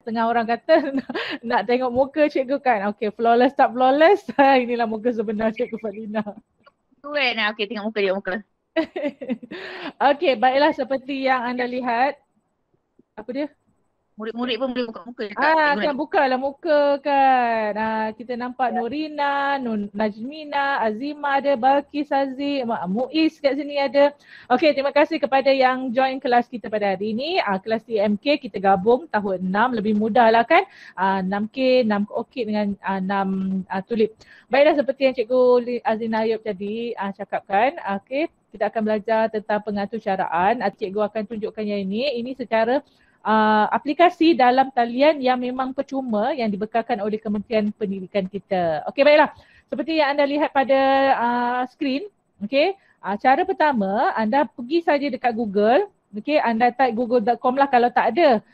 setengah orang kata nak tengok muka cikgu kan. Okay, flawless tak flawless. Inilah muka sebenar Cikgu Fadlina. Tu kan. Okay, tengok muka. Okay, baiklah seperti yang anda lihat. Apa dia? Murid-murid pun boleh buka muka dekat cikgu Kan nanti. bukalah muka kan. Kita nampak Nurina, Najmina, Azima ada, Balkis Aziz, Muiz kat sini ada. Okey, terima kasih kepada yang join kelas kita pada hari ini. Kelas TMK kita gabung tahun 6, lebih mudah lah kan. 6K, 6 okey dengan 6 tulip. Baiklah seperti yang Cikgu Azina Ayub tadi cakapkan. Okey, kita akan belajar tentang pengaturcaraan. Cikgu akan tunjukkan yang ini. Ini secara aplikasi dalam talian yang memang percuma yang dibekalkan oleh Kementerian Pendidikan kita. Okey, baiklah. Seperti yang anda lihat pada skrin, okey. Cara pertama, anda pergi saja dekat Google. Okey, anda type google.com lah kalau tak ada.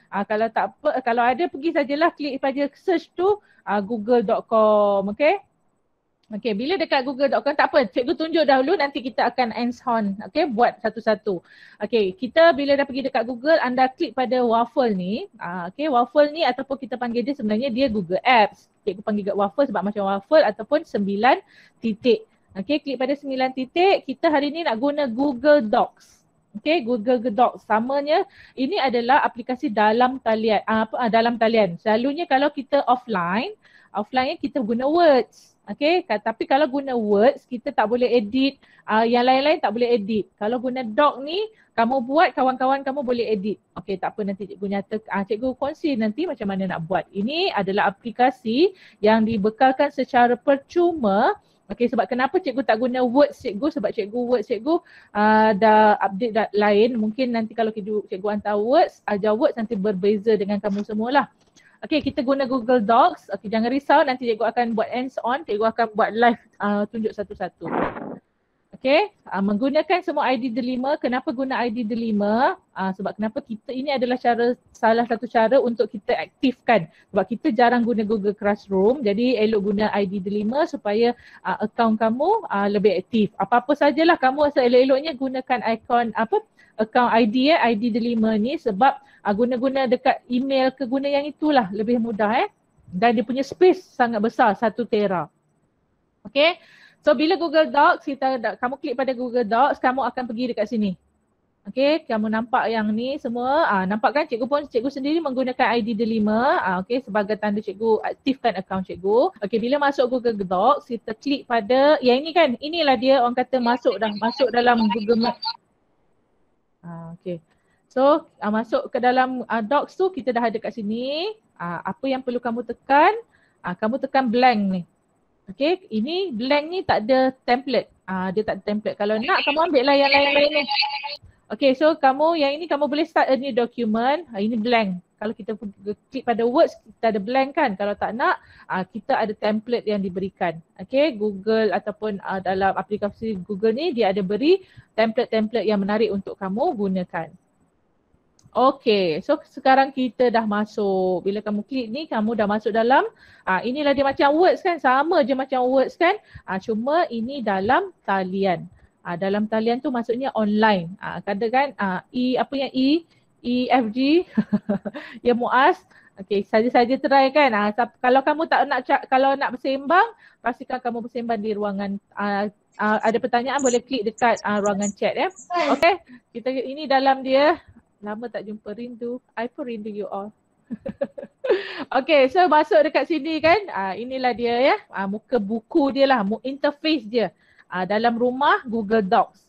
Kalau ada pergi sajalah klik pada search tu google.com, okey. Okey, bila dekat google.com tak apa, cikgu tunjuk dahulu nanti kita akan hands on, okey, buat satu-satu. Okey, kita bila dah pergi dekat Google, anda klik pada waffle ni. Okey, waffle ni ataupun kita panggil dia sebenarnya dia Google Apps. Cikgu panggil waffle sebab macam waffle ataupun 9 titik. Okey, klik pada 9 titik, kita hari ni nak guna Google Docs. Okey, Google Docs. Samanya ini adalah aplikasi dalam talian. Dalam talian. Selalunya kalau kita offline kita guna Words. Okay, tapi kalau guna Words, kita tak boleh edit, yang lain-lain tak boleh edit. Kalau guna Doc ni, kamu buat, kawan-kawan kamu boleh edit. Okay, tak apa nanti cikgu nyata, cikgu kongsi nanti macam mana nak buat. Ini adalah aplikasi yang dibekalkan secara percuma. Okay, sebab kenapa cikgu tak guna Words cikgu? Sebab Words cikgu dah update lain. Mungkin nanti kalau cikgu hantar Words, ajar Words nanti berbeza dengan kamu semualah. Okay, kita guna Google Docs. Okay, jangan risau, nanti cikgu akan buat hands on, cikgu akan buat live tunjuk satu-satu. Okay, menggunakan semua ID delima. Kenapa guna ID delima? Sebab kenapa kita ini adalah salah satu cara untuk kita aktifkan. Sebab kita jarang guna Google Classroom, jadi elok guna ID delima supaya akaun kamu lebih aktif. Apa-apa sajalah kamu asal elok-eloknya gunakan akaun ID ID delima ni sebab guna-guna dekat email ke guna yang itulah lebih mudah dan dia punya space sangat besar 1 tera. Okay, so bila Google Docs kamu klik pada Google Docs, kamu akan pergi dekat sini. Okay, kamu nampak yang ni semua, nampak kan cikgu sendiri menggunakan ID delima, okay, sebagai tanda cikgu aktifkan akaun cikgu. Okay, bila masuk Google Docs, kita klik pada yang ini kan, inilah dia orang kata masuk dalam Google Map. Okay. So masuk ke dalam docs tu, kita dah ada kat sini. Apa yang perlu kamu tekan? Kamu tekan blank ni. Okay, ini blank ni tak ada template. Dia tak ada template. Kalau nak kamu ambil lah yang lain-lain ni. Okay, so yang ini kamu boleh start a new document. Ini blank. Kalau kita klik pada words, kita ada blank kan. Kalau tak nak, kita ada template yang diberikan. Okay, Google ataupun dalam aplikasi Google ni, dia ada beri template-template yang menarik untuk kamu gunakan. Okay, so sekarang kita dah masuk. Bila kamu klik ni, kamu dah masuk dalam, inilah dia macam Words kan, sama je macam Words kan. Cuma ini dalam talian. Dalam talian tu maksudnya online. Kadang kan, EFG, ya Muaz. Okay, saja-saja try kan. Kalau kamu tak nak, kalau nak bersembang, pastikan kamu bersembang di ruangan. Ada pertanyaan boleh klik dekat ruangan chat ya. Okay, ini dalam dia. Lama tak jumpa, rindu. I pun rindu you all. Okay, so masuk dekat sini kan. Inilah dia ya. Muka buku dia lah, interface dia. Dalam rumah Google Docs.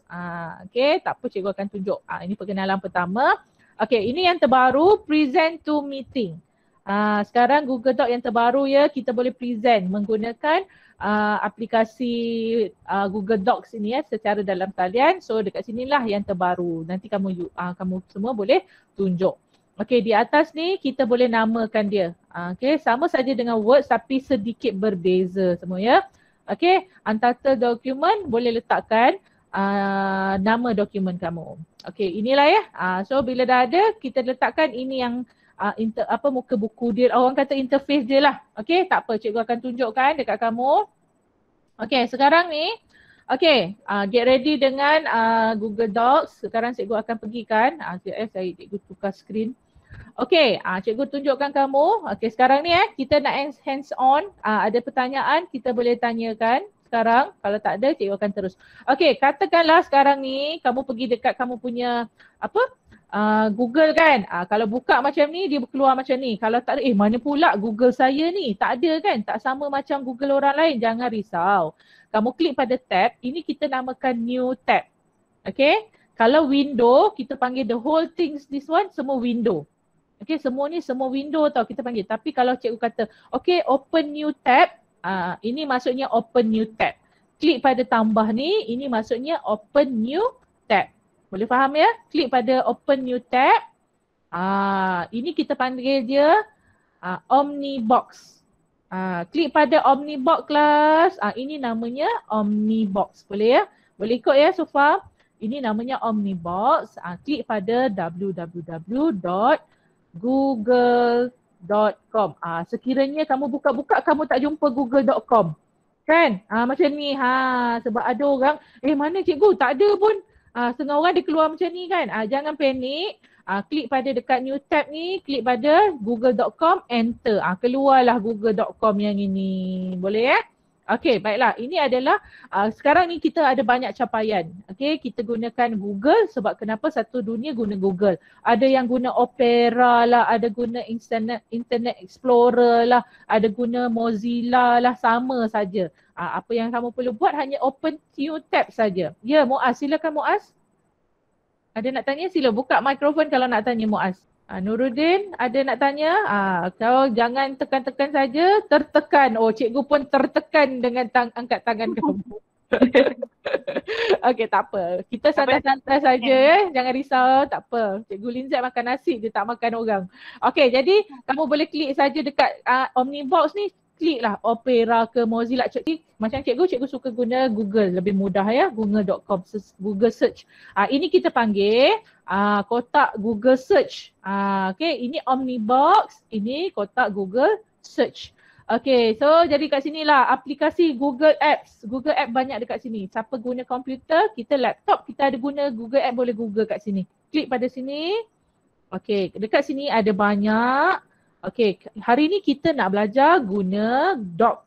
Okay, tak apa cikgu akan tunjuk. Ini perkenalan pertama. Okay, ini yang terbaru, present to meeting. Sekarang Google Docs yang terbaru ya, kita boleh present menggunakan aplikasi Google Docs ini ya secara dalam talian. So dekat sinilah yang terbaru. Nanti kamu semua boleh tunjuk. Okey, di atas ni kita boleh namakan dia. Okey, sama saja dengan Word tapi sedikit berbeza semua ya. Okey, untitled document boleh letakkan nama dokumen kamu. Okey, inilah ya. So bila dah ada, kita letakkan ini yang muka buku dia, orang kata interface dia lah. Okey, tak apa, cikgu akan tunjukkan dekat kamu. Okey, sekarang ni, okey, get ready dengan Google Docs. Sekarang cikgu akan pergikan, cikgu tukar skrin. Okey, cikgu tunjukkan kamu. Okey, sekarang ni kita nak hands on. Ada pertanyaan kita boleh tanyakan sekarang. Kalau tak ada, cikgu akan terus. Okey, katakanlah sekarang ni kamu pergi dekat kamu punya apa? Google kan. Kalau buka macam ni dia keluar macam ni. Kalau tak ada, mana pula Google saya ni? Tak ada kan? Tak sama macam Google orang lain. Jangan risau. Kamu klik pada tab. Ini kita namakan new tab. Okey. Kalau window, kita panggil the whole things this one semua window. Okay, semua ni semua window tau kita panggil. Tapi kalau cikgu kata, okay, open new tab, ini maksudnya open new tab. Klik pada tambah ni, ini maksudnya open new tab. Boleh faham ya? Klik pada open new tab. Ini kita panggil dia Omnibox. Klik pada Omnibox class. Ini namanya Omnibox. Boleh ya? Boleh ikut ya so far? Ini namanya Omnibox. Klik pada www.google.com. Sekiranya kamu buka-buka kamu tak jumpa google.com. Kan? Macam ni. Sebab ada orang, mana cikgu? Tak ada pun. Setengah orang dia keluar macam ni kan. Jangan panik. Klik pada dekat new tab ni, klik pada google.com, enter. Keluarlah google.com yang ini. Boleh ya? Okey, baiklah. Ini adalah sekarang ni kita ada banyak capaian. Okey, kita gunakan Google sebab kenapa satu dunia guna Google. Ada yang guna Opera lah, ada guna Internet Explorer lah, ada guna Mozilla lah, sama saja. Apa yang kamu perlu buat hanya open new tab saja. Ya, Muaz, silakan Muaz. Ada nak tanya? Sila buka mikrofon kalau nak tanya Muaz. Nuruddin, ada nak tanya? Kau jangan tekan-tekan saja, tertekan. Oh, cikgu pun tertekan dengan angkat tangan kamu. Okey, tak apa. Kita santai-santai saja Jangan risau, tak apa. Cikgu Linzat makan nasi, dia tak makan orang. Okey, jadi kamu boleh klik saja dekat Omnibox ni. Kliklah Opera ke Mozilla. Macam cikgu suka guna Google. Lebih mudah ya. Google.com, Google search. Ini kita panggil kotak Google search. Okay, ini Omnibox. Ini kotak Google search. Okay, so jadi kat sini lah aplikasi Google Apps. Google App banyak dekat sini. Siapa guna komputer, kita laptop, kita ada guna Google App, boleh Google kat sini. Klik pada sini. Okay, dekat sini ada banyak. Okay, hari ni kita nak belajar guna doc,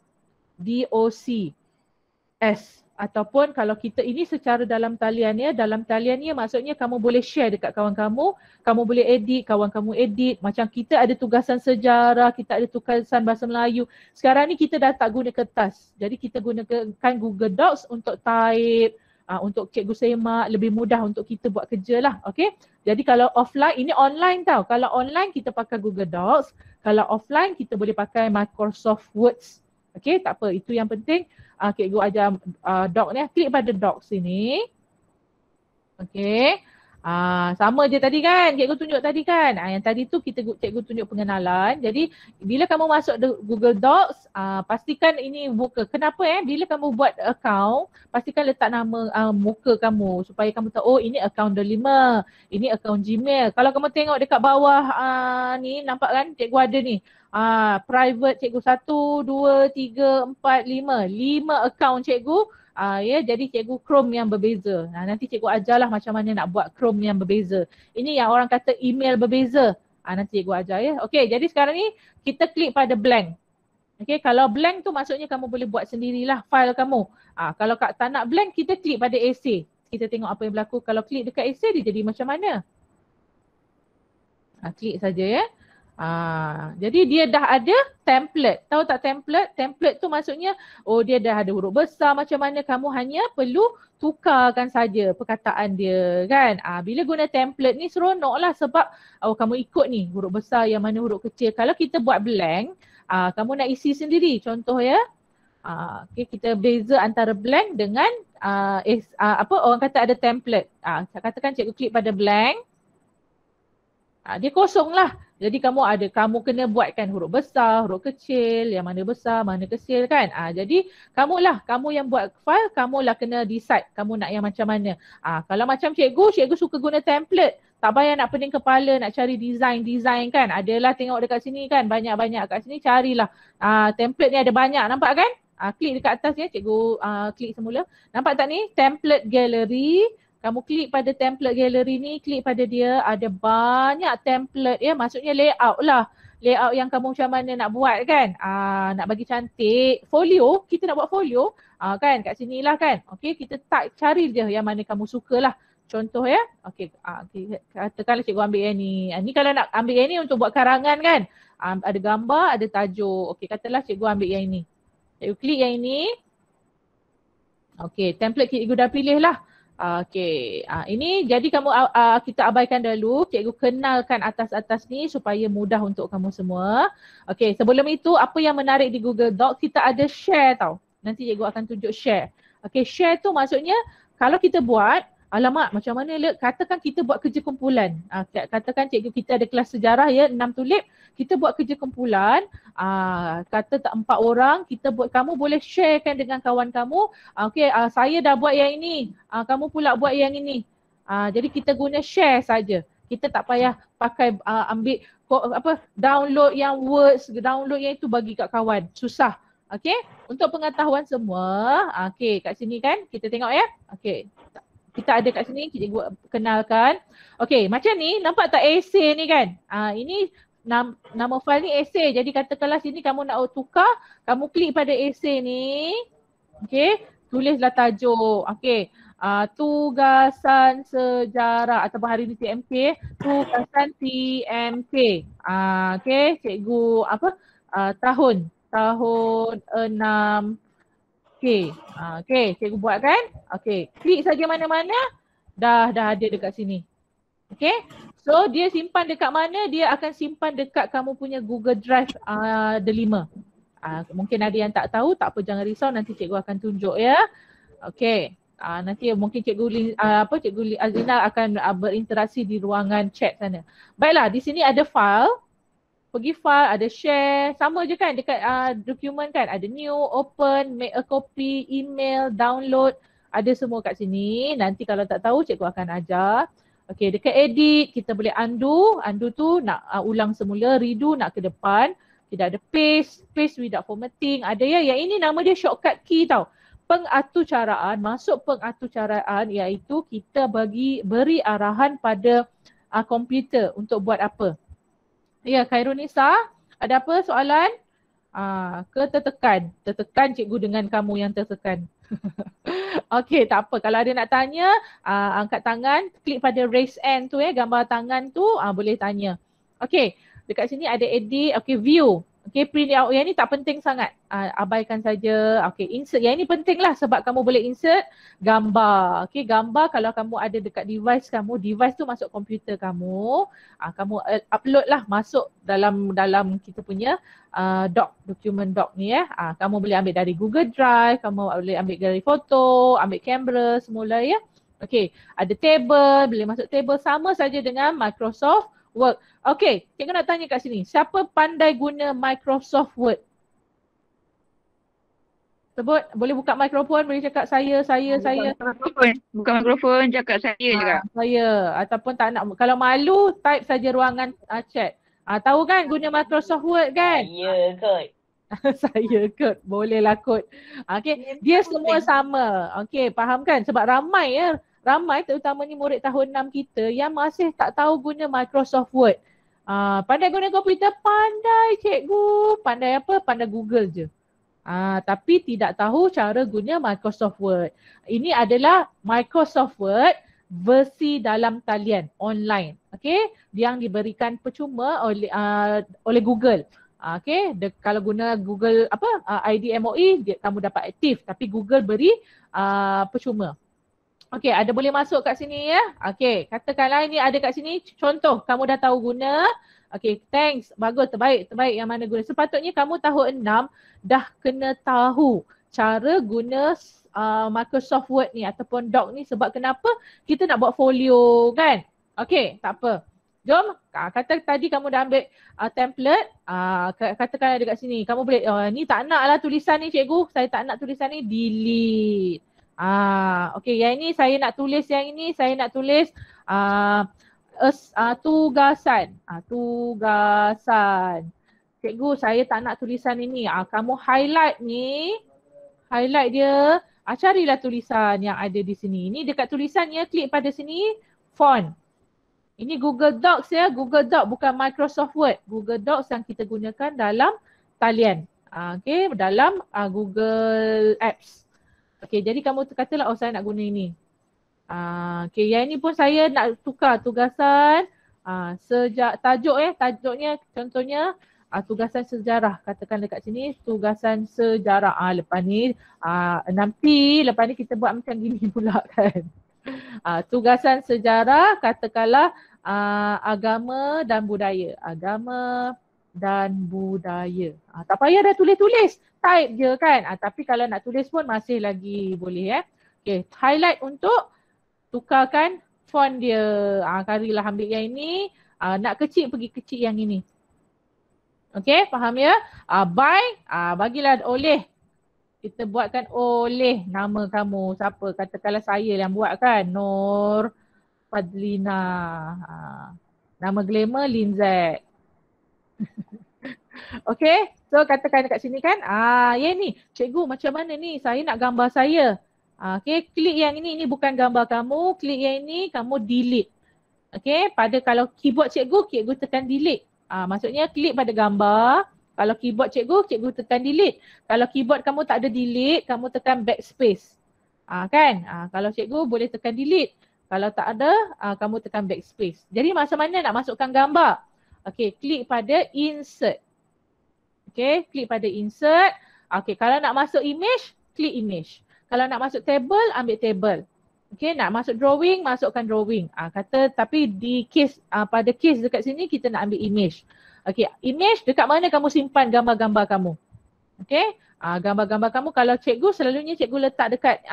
D-O-C-S. Ataupun kalau kita ini secara dalam talian ya, dalam talian ni maksudnya kamu boleh share dekat kawan kamu boleh edit, kawan kamu edit. Macam kita ada tugasan sejarah, kita ada tugasan bahasa Melayu. Sekarang ni kita dah tak guna kertas. Jadi kita gunakan Google Docs untuk type, untuk cikgu semak, lebih mudah untuk kita buat kerja lah. Okay. Jadi kalau offline, ini online tau. Kalau online kita pakai Google Docs. Kalau offline kita boleh pakai Microsoft Words. Okay, tak apa. Itu yang penting. Cikgu ajar doc ni. Klik pada doc sini. Okay. Sama je tadi kan, cikgu tunjuk tadi kan. Yang tadi tu cikgu tunjuk pengenalan. Jadi bila kamu masuk Google Docs, pastikan ini muka. Kenapa bila kamu buat account, pastikan letak nama muka kamu supaya kamu tahu, oh ini account Delima, ini account Gmail. Kalau kamu tengok dekat bawah ni, nampak kan cikgu ada ni. Private cikgu 1, 2, 3, 4, 5. 5 account cikgu. Jadi cikgu Chrome yang berbeza. Nanti cikgu ajarlah macam mana nak buat Chrome yang berbeza. Ini yang orang kata email berbeza. Nanti cikgu ajar ya. Okey, jadi sekarang ni kita klik pada blank. Okey, kalau blank tu maksudnya kamu boleh buat sendirilah file kamu. Kalau tak nak blank, kita klik pada essay. Kita tengok apa yang berlaku. Kalau klik dekat essay, dia jadi macam mana? Klik saja ya. Jadi dia dah ada template. Tahu tak template? Template tu maksudnya dia dah ada huruf besar macam mana, kamu hanya perlu tukarkan saja perkataan dia kan. Bila guna template ni seronok lah sebab kamu ikut ni huruf besar yang mana huruf kecil. Kalau kita buat blank, kamu nak isi sendiri. Contoh ya. Okay, kita beza antara blank dengan orang kata ada template. Katakan cikgu klik pada blank. Dia kosong lah. Jadi kamu kena buatkan huruf besar, huruf kecil, yang mana besar, mana kecil kan. Jadi kamu yang buat file, kamulah kena decide kamu nak yang macam mana. Kalau macam cikgu suka guna template. Tak payah nak pening kepala nak cari design kan. Adalah tengok dekat sini kan, banyak-banyak kat sini carilah. Template ni ada banyak, nampak kan? Klik dekat atas ya, cikgu klik semula. Nampak tak ni? Template gallery. Kamu klik pada template gallery ni, klik pada dia, ada banyak template ya, maksudnya layout lah. Layout yang kamu macam mana nak buat kan. Nak bagi cantik. Folio, kita nak buat folio. Kan kat sini lah kan. Okay, kita cari je yang mana kamu suka lah. Contoh ya. Okay, katakanlah cikgu ambil yang ni. Ni kalau nak ambil yang ni untuk buat karangan kan. Ada gambar, ada tajuk. Okay, katalah cikgu ambil yang ini. Cikgu klik yang ini. Okay, template cikgu dah pilih lah. Okay, ini jadi kamu kita abaikan dulu. Cikgu kenalkan atas-atas ni supaya mudah untuk kamu semua. Okay, sebelum itu apa yang menarik di Google Doc, kita ada share tau. Nanti cikgu akan tunjuk share. Okay, share tu maksudnya kalau kita buat, alamak macam mana katakan kita buat kerja kumpulan. Katakan cikgu kita ada kelas sejarah ya, 6 tulip. Kita buat kerja kumpulan, kata tak 4 orang, kamu boleh sharekan dengan kawan kamu. Okay, saya dah buat yang ini, kamu pula buat yang ini. Jadi kita guna share saja. Kita tak payah pakai ambil download yang words, download yang itu bagi kat kawan. Susah. Okay, untuk pengetahuan semua, okay kat sini kan kita tengok ya. Okay, kita ada kat sini, kita kenalkan. Okay, macam ni, nampak tak essay ni kan? Ini nama file ni essay. Jadi katakanlah sini kamu nak tukar, kamu klik pada essay ni. Okay, tulislah tajuk. Okay, tugasan sejarah ataupun hari ni TMK, tugasan TMK. Okay, cikgu tahun 6. Okay, cikgu buat kan? Okay, klik saja mana-mana, dah ada dekat sini. Okay, so dia simpan dekat mana? Dia akan simpan dekat kamu punya Google Drive delima. Mungkin ada yang tak tahu, tak apa, jangan risau, nanti cikgu akan tunjuk ya. Okay, nanti mungkin cikgu Azlina akan berinteraksi di ruangan chat sana. Baiklah, di sini ada file. Pergi file, ada share, sama je kan dekat dokumen kan, ada new, open, make a copy, email, download, ada semua kat sini. Nanti kalau tak tahu cikgu akan ajar. Okay, dekat edit kita boleh undo tu nak ulang semula, redo nak ke depan. Tidak ada paste without formatting, ada ya. Yang ini nama dia shortcut key tau. Pengatucaraan, masuk pengatucaraan iaitu kita beri arahan pada komputer untuk buat apa. Ya, Khairunisa, ada apa soalan? Tertekan cikgu dengan kamu yang tertekan. Okey, tak apa. Kalau ada nak tanya, angkat tangan, klik pada raise hand tu gambar tangan tu, boleh tanya. Okey, dekat sini ada edit, okey, view. Okey, print out. Yang ni tak penting sangat. Abaikan saja. Okey, insert. Yang ini penting lah sebab kamu boleh insert gambar. Okey, gambar kalau kamu ada dekat device kamu, device tu masuk komputer kamu, kamu upload lah masuk dalam kita punya dokumen doc ni ya. Kamu boleh ambil dari Google Drive, kamu boleh ambil dari foto, ambil kamera semula ya. Okey, ada table, boleh masuk table, sama saja dengan Microsoft Word. Okay, cikgu nak tanya kat sini. Siapa pandai guna Microsoft Word? Sebut, boleh buka mikrofon, boleh cakap saya. Buka mikrofon, cakap saya juga. Saya, ataupun tak nak, kalau malu, type saja ruangan chat. Tahu kan guna Microsoft Word kan? Saya kot. Saya kot, bolehlah kot. Okay, dia semua sama. Okay, faham kan? Sebab ramai terutamanya murid tahun 6 kita yang masih tak tahu guna Microsoft Word. Pandai guna komputer, pandai cikgu. Pandai apa? Pandai Google je. Tapi tidak tahu cara guna Microsoft Word. Ini adalah Microsoft Word versi dalam talian online. Okay, yang diberikan percuma oleh Google. Okay, kalau guna Google ID MOE, kamu dapat aktif, tapi Google beri percuma. Okay, ada boleh masuk kat sini ya. Okay, katakanlah ini ada kat sini, contoh kamu dah tahu guna. Okay, thanks, bagus, terbaik yang mana guna. Sepatutnya kamu tahun 6 dah kena tahu cara guna Microsoft Word ni ataupun doc ni, sebab kenapa kita nak buat folio kan. Okay, tak apa. Jom, kata tadi kamu dah ambil template, katakan ada kat sini. Kamu boleh, ni tak nak lah tulisan ni cikgu, saya tak nak tulisan ni, delete. Okay, yang ini saya nak tulis, yang ini saya nak tulis tugasan. Tugasan. Cikgu, saya tak nak tulisan ini. Kamu highlight ni, highlight dia, Carilah tulisan yang ada di sini. Ini dekat tulisannya, klik pada sini, font. Ini Google Docs ya, Google Docs bukan Microsoft Word. Google Docs yang kita gunakan dalam talian. Okay, dalam Google Apps. Okay, jadi kamu katalah, oh saya nak guna ini. Okay, yang ini pun saya nak tukar tugasan tajuknya contohnya tugasan sejarah. Katakan dekat sini tugasan sejarah. Lepas ni 6P, lepas ni kita buat macam gini pula kan. Tugasan sejarah, katakanlah agama dan budaya. Agama dan budaya. Tak payah dah tulis-tulis, type je kan. Tapi kalau nak tulis pun masih lagi boleh Okay, highlight untuk tukarkan font dia. Karilah ambil yang ini, nak kecil pergi kecil yang ini. Okay, faham ya? Bagilah oleh. Kita buatkan oleh nama kamu. Siapa? Katakanlah saya yang buat kan. Nur Fadlina. Nama glamour Linzat. Okay. So katakan dekat sini kan. Ya ni. Cikgu macam mana ni? Saya nak gambar saya. Okay. Klik yang ini. Ini bukan gambar kamu. Klik yang ini. Kamu delete. Okay. Pada kalau keyboard cikgu tekan delete. Maksudnya klik pada gambar. Kalau keyboard cikgu tekan delete. Kalau keyboard kamu tak ada delete, kamu tekan backspace. Kan? Kalau cikgu boleh tekan delete. Kalau tak ada, kamu tekan backspace. Jadi macam mana nak masukkan gambar? Okay, klik pada insert. Okay, klik pada insert. Okay, kalau nak masuk image, klik image. Kalau nak masuk table, ambil table. Okay, nak masuk drawing, masukkan drawing. Tapi di case, pada case dekat sini kita nak ambil image. Okay, image dekat mana kamu simpan gambar-gambar kamu. Okay, gambar-gambar kamu kalau cikgu selalunya cikgu letak dekat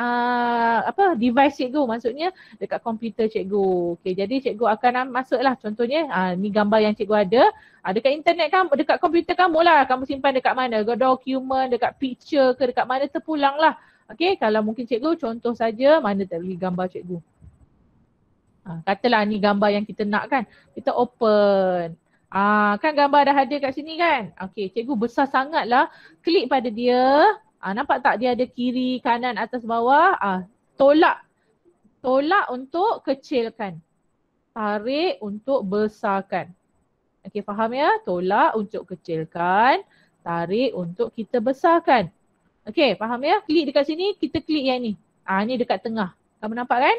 device cikgu, maksudnya dekat komputer cikgu. Okay, jadi cikgu akan masuklah contohnya ni gambar yang cikgu ada. Dekat internet kamu, dekat komputer kamu lah, kamu simpan dekat mana, dokumen, dekat picture ke dekat mana terpulang lah. Okay, kalau mungkin cikgu contoh saja mana tadi gambar cikgu. Katalah ni gambar yang kita nak kan, kita open. Kan gambar dah ada kat sini kan. Okay, cikgu besar sangat lah. Klik pada dia. Nampak tak dia ada kiri, kanan, atas, bawah. Tolak. Tolak untuk kecilkan. Tarik untuk besarkan. Okay, faham ya? Tolak untuk kecilkan. Tarik untuk kita besarkan. Okay, faham ya? Klik dekat sini, kita klik yang ni. Ni dekat tengah. Kamu nampak kan?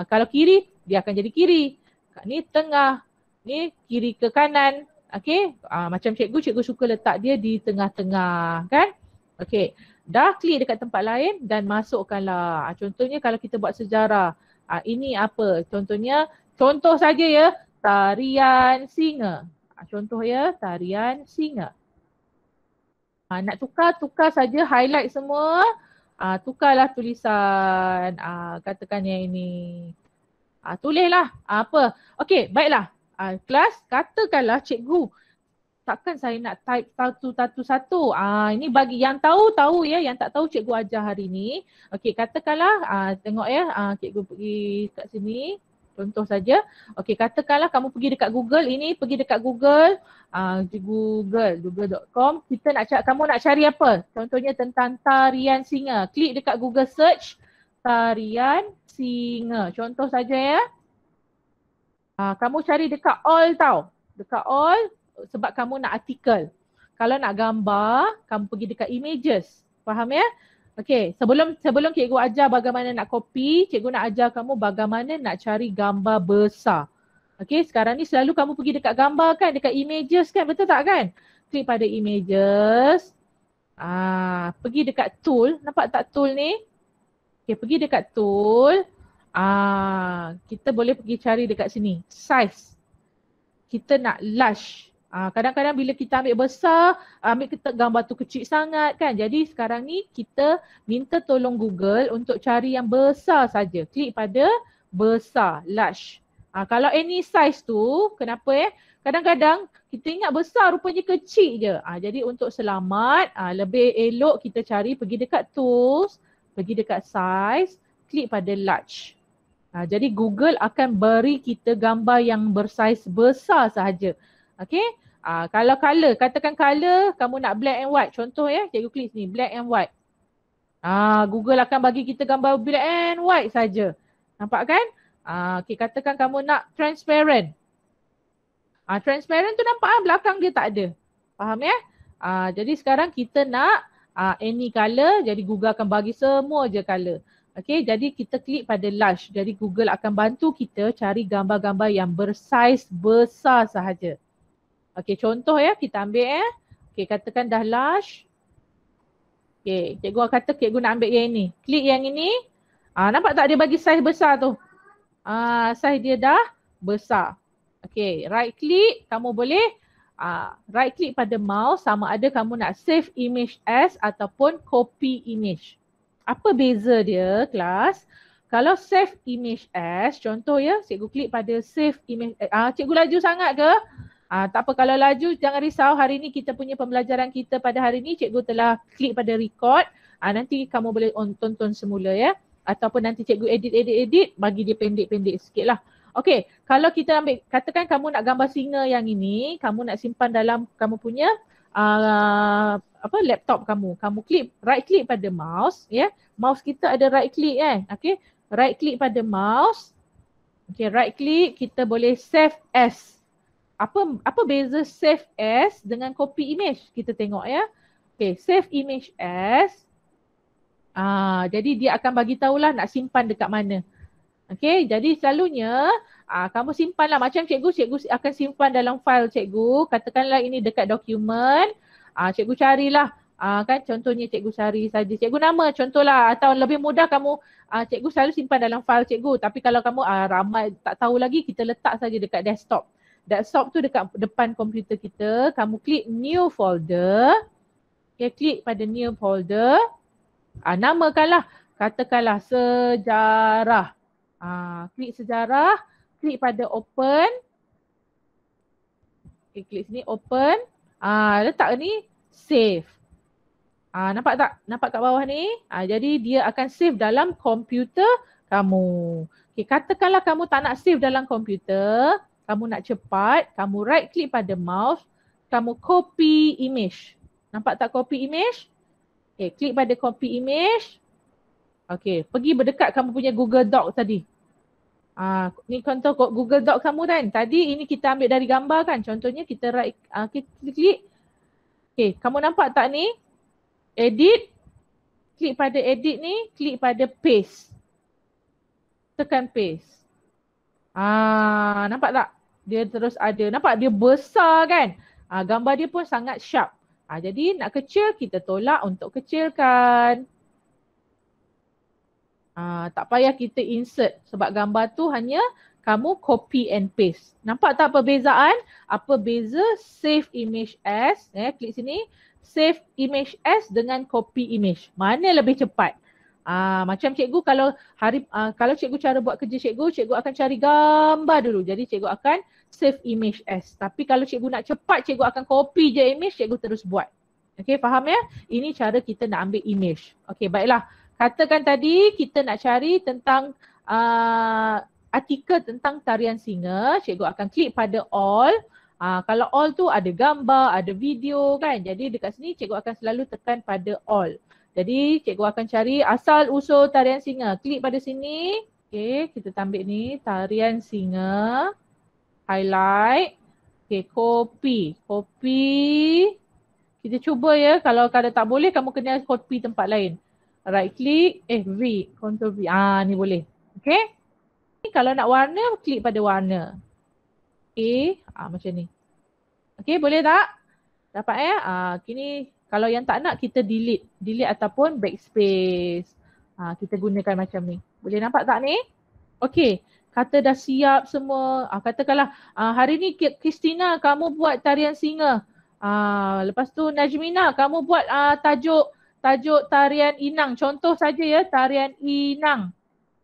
Kalau kiri, dia akan jadi kiri. Ni tengah. Ni kiri ke kanan. Okay. Macam cikgu suka letak dia di tengah-tengah kan. Okay. Dah klik dekat tempat lain dan masukkanlah. Contohnya kalau kita buat sejarah. Ini apa? Contoh saja ya. Tarian singa. Contoh ya. Tarian singa. Nak tukar saja. Highlight semua. Tukarlah tulisan. Katakan yang ini. Tulislah. Apa? Okay. Baiklah. Kelas, katakanlah cikgu takkan saya nak type satu-satu. Ini bagi yang tahu ya, yang tak tahu cikgu ajar hari ni. Okey, katakanlah tengok ya, cikgu pergi kat sini. Contoh saja. Okey, katakanlah kamu pergi dekat Google, ini pergi dekat Google, google.com. Kamu nak cari apa? Contohnya tentang tarian singa. Klik dekat Google search tarian singa. Contoh saja ya. Kamu cari dekat all tau. Dekat all sebab kamu nak artikel. Kalau nak gambar, kamu pergi dekat images. Faham ya? Okey, sebelum cikgu ajar bagaimana nak copy, cikgu nak ajar kamu bagaimana nak cari gambar besar. Okey, sekarang ni selalu kamu pergi dekat gambar kan, dekat images kan, betul tak kan? Klik pada images. Pergi dekat tool, nampak tak tool ni? Okey, pergi dekat tool. Kita boleh pergi cari dekat sini. Size. Kita nak large. Kadang-kadang bila kita ambil besar, ambil gambar tu kecil sangat kan. Jadi sekarang ni kita minta tolong Google untuk cari yang besar saja. Klik pada besar, large. Kalau any size tu, kenapa kadang-kadang kita ingat besar rupanya kecil je. Jadi untuk selamat, lebih elok kita cari pergi dekat tools, pergi dekat size, klik pada large. Jadi Google akan beri kita gambar yang bersaiz besar sahaja. Okay. Kalau color, katakan color kamu nak black and white. Contoh ya, cikgu klik sini black and white. Google akan bagi kita gambar black and white saja. Nampak kan? Okay, katakan kamu nak transparent. Transparent tu nampak belakang dia tak ada. Faham ya? Jadi sekarang kita nak any color, jadi Google akan bagi semua je color. Okay, jadi kita klik pada large. Jadi Google akan bantu kita cari gambar-gambar yang bersaiz besar sahaja. Okay, contoh ya, kita ambil ya. Okay, katakan dah large. Okay, cikgu kata cikgu nak ambil yang ini. Klik yang ini. Nampak tak dia bagi saiz besar tu? Saiz dia dah besar. Okay, right click, kamu boleh right click pada mouse sama ada kamu nak save image as ataupun copy image. Apa beza dia kelas? Kalau save image as, contoh ya, cikgu klik pada save image. Cikgu laju sangat ke? Tak apa, kalau laju jangan risau. Hari ni kita punya pembelajaran kita pada hari ni cikgu telah klik pada record. Nanti kamu boleh tonton semula ya. Ataupun nanti cikgu edit bagi dia pendek-pendek sikit lah. Okay, kalau kita ambil, katakan kamu nak gambar singa yang ini, kamu nak simpan dalam kamu punya laptop kamu. Kamu klik, right click pada mouse ya. Mouse kita ada right click kan. Okay, right click pada mouse. Okay, right click, kita boleh save as. Apa beza save as dengan copy image? Kita tengok ya. Okay, save image as. Jadi dia akan bagi tahulah nak simpan dekat mana. Okay, jadi selalunya kamu simpanlah macam cikgu akan simpan dalam file cikgu. Katakanlah ini dekat dokumen. Cikgu carilah. Kan contohnya cikgu cari saja. Cikgu nama contohlah atau lebih mudah kamu cikgu selalu simpan dalam file cikgu. Tapi kalau kamu ramai tak tahu lagi, kita letak saja dekat desktop. Desktop tu dekat depan komputer kita. Kamu klik new folder. Okay, klik pada new folder. Namakanlah. Katakanlah sejarah. Klik sejarah. Klik pada open. Okay, klik sini open. Letak ni save. Nampak tak? Nampak kat bawah ni? Jadi dia akan save dalam komputer kamu. Okay, katakanlah kamu tak nak save dalam komputer. Kamu nak cepat, kamu right click pada mouse, kamu copy image. Nampak tak copy image? Okay, klik pada copy image. Okay, pergi berdekat kamu punya Google Doc tadi. Ni contoh Google Doc kamu kan. Tadi ini kita ambil dari gambar kan. Contohnya kita right, klik. Okay, kamu nampak tak ni? Edit. Klik pada edit ni, klik pada paste. Tekan paste. Nampak tak? Dia terus ada. Nampak dia besar kan? Gambar dia pun sangat sharp. Jadi nak kecil, kita tolak untuk kecilkan. Tak payah kita insert sebab gambar tu hanya kamu copy and paste. Nampak tak perbezaan? Apa beza save image as? Klik sini. Save image as dengan copy image. Mana lebih cepat? Macam cikgu kalau kalau cikgu cara buat kerja cikgu akan cari gambar dulu. Jadi cikgu akan save image as. Tapi kalau cikgu nak cepat, cikgu akan copy je image, cikgu terus buat. Okay, faham ya? Ini cara kita nak ambil image. Okay, baiklah. Katakan tadi kita nak cari tentang artikel tentang tarian singa, cikgu akan klik pada all. Kalau all tu ada gambar, ada video kan. Jadi dekat sini cikgu akan selalu tekan pada all. Jadi cikgu akan cari asal usul tarian singa. Klik pada sini. Okay, kita ambil ni tarian singa. Highlight. Okay, copy. Kita cuba ya. Kalau tak boleh, kamu kena copy tempat lain. Right click. V. Ctrl V. Ni boleh. Okay. Kalau nak warna, klik pada warna. Okay. Macam ni. Okay, boleh tak? Dapat ya? Kini kalau yang tak nak, kita delete. Delete ataupun backspace. Kita gunakan macam ni. Boleh nampak tak ni? Okay. Kata dah siap semua. Katakanlah hari ni Christina kamu buat tarian singa. Lepas tu Najmina kamu buat tajuk tarian inang. Contoh saja ya, tarian inang.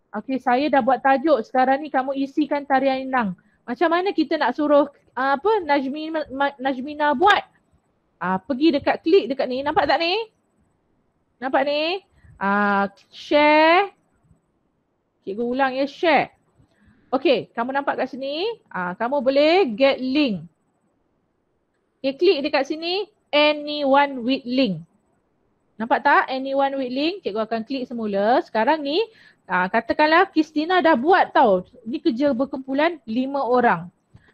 Okay, saya dah buat tajuk. Sekarang ni kamu isikan tarian inang. Macam mana kita nak suruh Najmina buat? Pergi dekat klik dekat ni. Nampak tak ni? Nampak ni? Share. Cikgu ulang ya, share. Okay, kamu nampak kat sini. Kamu boleh get link. Okay, klik dekat sini. Anyone with link. Nampak tak? Anyone with link, cikgu akan klik semula. Sekarang ni, katakanlah Kristina dah buat tau. Ni kerja berkumpulan 5 orang.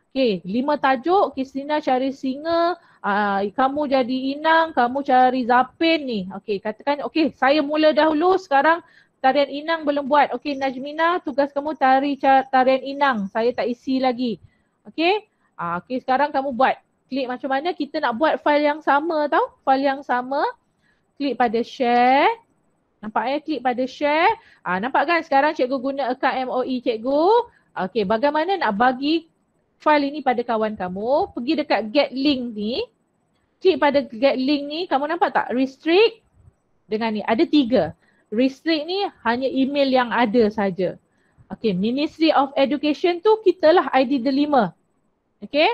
Okay, 5 tajuk, Kristina cari singa, kamu jadi inang, kamu cari Zapin ni. Okay, katakan, okay, saya mula dahulu, sekarang tarian inang belum buat. Okay, Najmina, tugas kamu tarian inang, saya tak isi lagi. Okay, okay, sekarang kamu buat. Klik macam mana kita nak buat file yang sama tau, file yang sama. Klik pada share. Nampak klik pada share. Nampak kan sekarang cikgu guna akaun MOE cikgu. Okay, bagaimana nak bagi file ini pada kawan kamu? Pergi dekat get link ni. Klik pada get link ni. Kamu nampak tak? Restrict dengan ni. Ada 3. Restrict ni hanya email yang ada saja. Okay, Ministry of Education tu kita lah ID delima. Okay.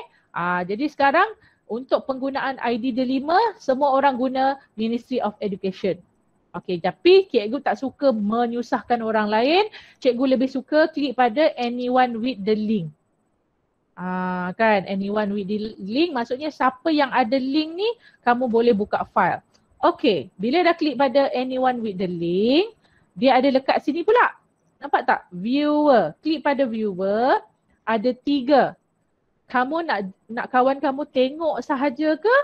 Jadi sekarang untuk penggunaan ID delima, semua orang guna Ministry of Education. Okey, tapi cikgu tak suka menyusahkan orang lain. Cikgu lebih suka klik pada anyone with the link. Kan, anyone with the link maksudnya siapa yang ada link ni, kamu boleh buka file. Okey, bila dah klik pada anyone with the link, dia ada lekat sini pula. Nampak tak? Viewer. Klik pada viewer, ada 3. Kamu nak kawan kamu tengok sahaja ke?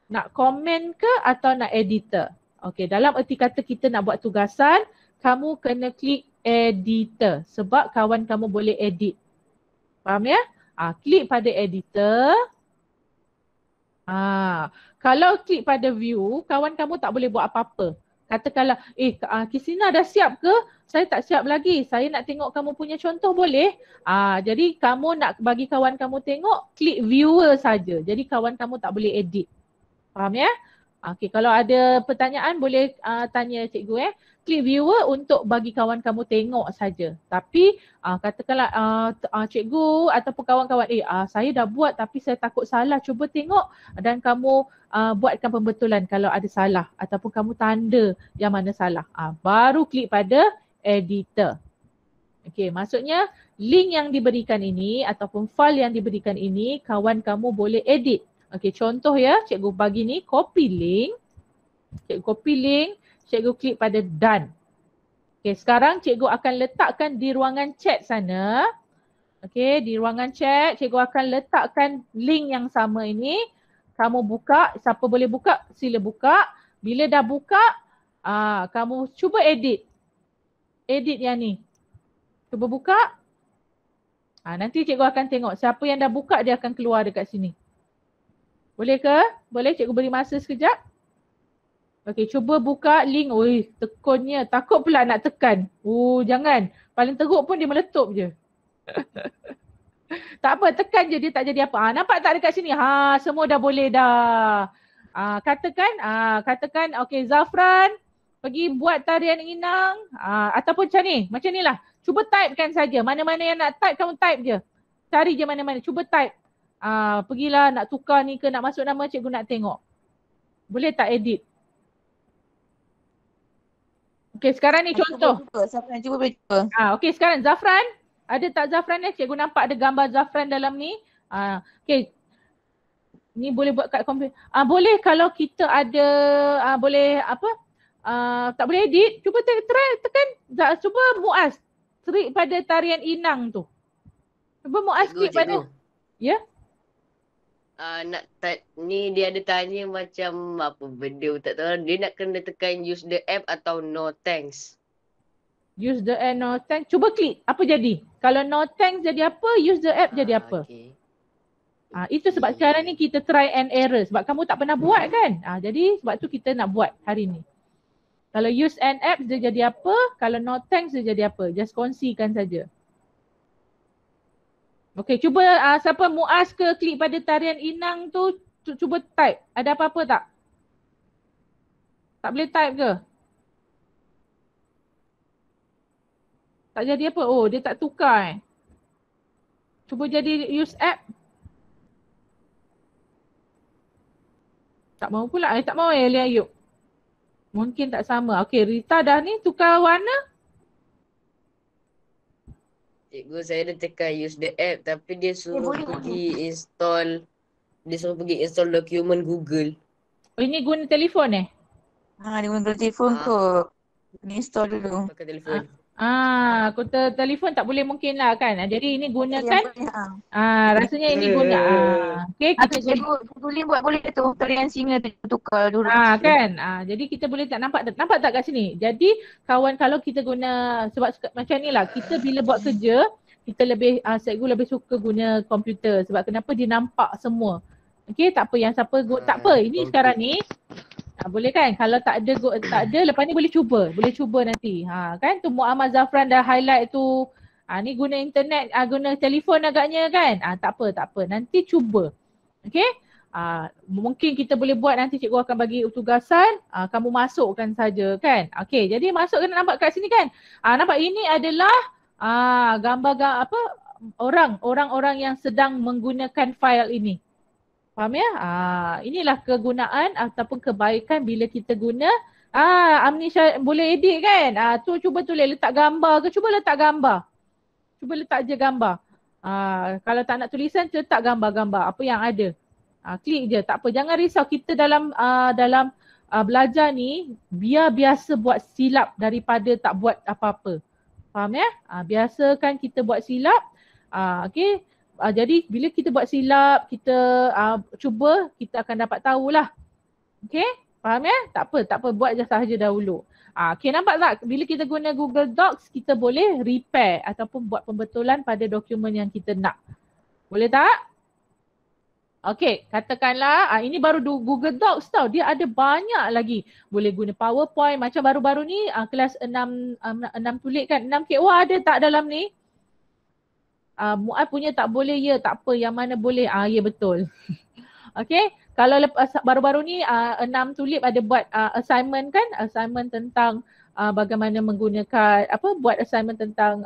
Nak komen ke atau nak editor? Okey, dalam erti kata kita nak buat tugasan, kamu kena klik editor sebab kawan kamu boleh edit. Faham ya? Klik pada editor. Kalau klik pada view, kawan kamu tak boleh buat apa-apa. Katakanlah, Kristina dah siap ke? Saya tak siap lagi. Saya nak tengok kamu punya contoh boleh? Jadi kamu nak bagi kawan kamu tengok, klik viewer saja. Jadi kawan kamu tak boleh edit. Faham ya? Okay, kalau ada pertanyaan boleh tanya cikgu Klik viewer untuk bagi kawan kamu tengok saja. Tapi katakanlah cikgu ataupun kawan-kawan saya dah buat tapi saya takut salah, cuba tengok dan kamu buatkan pembetulan kalau ada salah ataupun kamu tanda yang mana salah. Baru klik pada editor. Okey, maksudnya link yang diberikan ini ataupun file yang diberikan ini kawan kamu boleh edit. Okey, contoh ya, cikgu bagi ni copy link. Cikgu copy link, cikgu klik pada done. Okey, sekarang cikgu akan letakkan di ruangan chat sana. Okey, di ruangan chat cikgu akan letakkan link yang sama ini. Kamu buka, siapa boleh buka, sila buka. Bila dah buka, kamu cuba edit. Edit yang ni. Cuba buka. Nanti cikgu akan tengok siapa yang dah buka dia akan keluar dekat sini. Boleh ke? Boleh cikgu beri masa sekejap? Okey, cuba buka link. Oi, tekunnya. Takut pula nak tekan. Jangan. Paling teruk pun dia meletup je. Tak apa, tekan je dia tak jadi apa. Nampak tak dekat sini? Semua dah boleh dah. Katakan okey Zafran pergi buat tarian inang ataupun macam ni lah. Cuba typekan saja. Mana-mana yang nak type kamu type je. Cari je mana-mana. Cuba type. Pergilah nak tukar ni ke nak masuk nama cikgu nak tengok. Boleh tak edit? Okey, sekarang ni contoh. Zafran cuba cuba. Okey, sekarang Zafran. Ada tak Zafran ni? Cikgu nampak ada gambar Zafran dalam ni. Okey. Ni boleh buat kat komputer. Boleh kalau kita ada boleh apa? Tak boleh edit. Cuba try tekan. Cuba Muaz. Trik pada tarian inang tu. Cuba Muaz klik pada. Ya? Ni dia ada tanya macam apa benda tak tahu. Dia nak kena tekan use the app atau no thanks. Use the app no thanks. Cuba klik. Apa jadi? Kalau no thanks jadi apa? Use the app jadi apa? Okay. Itu sebab sekarang ni kita try and error. Sebab kamu tak pernah buat kan? Jadi sebab tu kita nak buat hari ni. Kalau use an app dia jadi apa? Kalau no thanks dia jadi apa? Just kongsikan saja. Okey, cuba siapa Muaz ke klik pada tarian inang tu, cuba type. Ada apa-apa tak? Tak boleh type ke? Tak jadi apa? Dia tak tukar Cuba jadi use app. Tak mahu pula. Tak mahu Ayub. Mungkin tak sama. Okey, Rita dah ni tukar warna. Cikgu saya dah tekan use the app tapi dia suruh install dokumen Google. Ini guna telefon Dia guna telefon Ah. kot. Kena install dulu. Pakai telefon. Kota telefon tak boleh mungkin lah kan. Jadi ini Yang gunakan boleh, rasanya ini guna. Okay, kita guna. Cikgu Lin buat boleh tu. Tarian singa tu tukar dulu. Kan. Jadi kita boleh tak nampak tak kat sini. Jadi kawan kalau kita guna sebab macam ni lah kita bila buat kerja kita lebih cikgu lebih suka guna komputer sebab kenapa dia nampak semua. Okey, tak apa yang siapa tak apa. Ini Okay. sekarang ni boleh kan? Kalau tak ada lepas ni boleh cuba nanti. Kan tu Muhammad Zafran dah highlight tu. Ni guna internet, guna telefon agaknya kan? Tak apa. Nanti cuba. Okey? Mungkin kita boleh buat nanti cikgu akan bagi tugasan, kamu masukkan saja kan. Okey, jadi masukkan nampak kat sini kan. Nampak ini adalah gambar apa orang-orang yang sedang menggunakan file ini. Faham ya? Inilah kegunaan ataupun kebaikan bila kita guna Amnisha boleh edit kan? Tu cuba tulis letak gambar ke, cuba letak gambar. Cuba letak je gambar. Kalau tak nak tulisan, letak gambar-gambar apa yang ada. Klik je, tak apa. Jangan risau, kita dalam belajar ni biar biasa buat silap daripada tak buat apa-apa. Faham ya? Biasakan kita buat silap. Okay. Jadi bila kita buat silap, kita cuba, kita akan dapat tahulah. Okay, faham ya? Tak apa, buat je sahaja dahulu. Okay, nampak tak? Bila kita guna Google Docs, kita boleh repair ataupun buat pembetulan pada dokumen yang kita nak. Boleh tak? Okay, katakanlah ini baru Google Docs tau. Dia ada banyak lagi. Boleh guna PowerPoint. Macam baru-baru ni kelas 6 tulis kan. 6K. Wah, ada tak dalam ni? Mu'ad punya tak boleh, ya tak apa, yang mana boleh, ya betul. Okay, kalau lepas baru-baru ni 6 tulip ada buat assignment kan, assignment tentang bagaimana menggunakan buat assignment tentang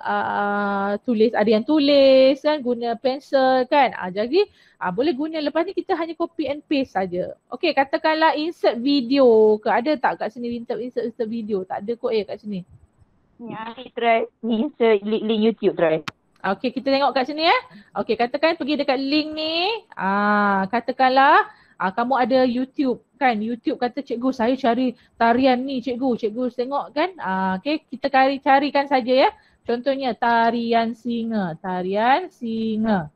tulis, ada yang tulis kan, guna pensel kan. Jadi boleh guna, lepas ni kita hanya copy and paste saja. Okay, katakanlah insert video ke, ada tak kat sini insert video? Tak ada kot kat sini. Ni try insert link YouTube try. Okay, kita tengok kat sini ya. Okay, katakan pergi dekat link ni. Katakanlah kamu ada YouTube kan. YouTube kata cikgu saya cari tarian ni cikgu. Cikgu tengok kan. Okay, kita carikan saja ya. Contohnya tarian singa. Tarian singa.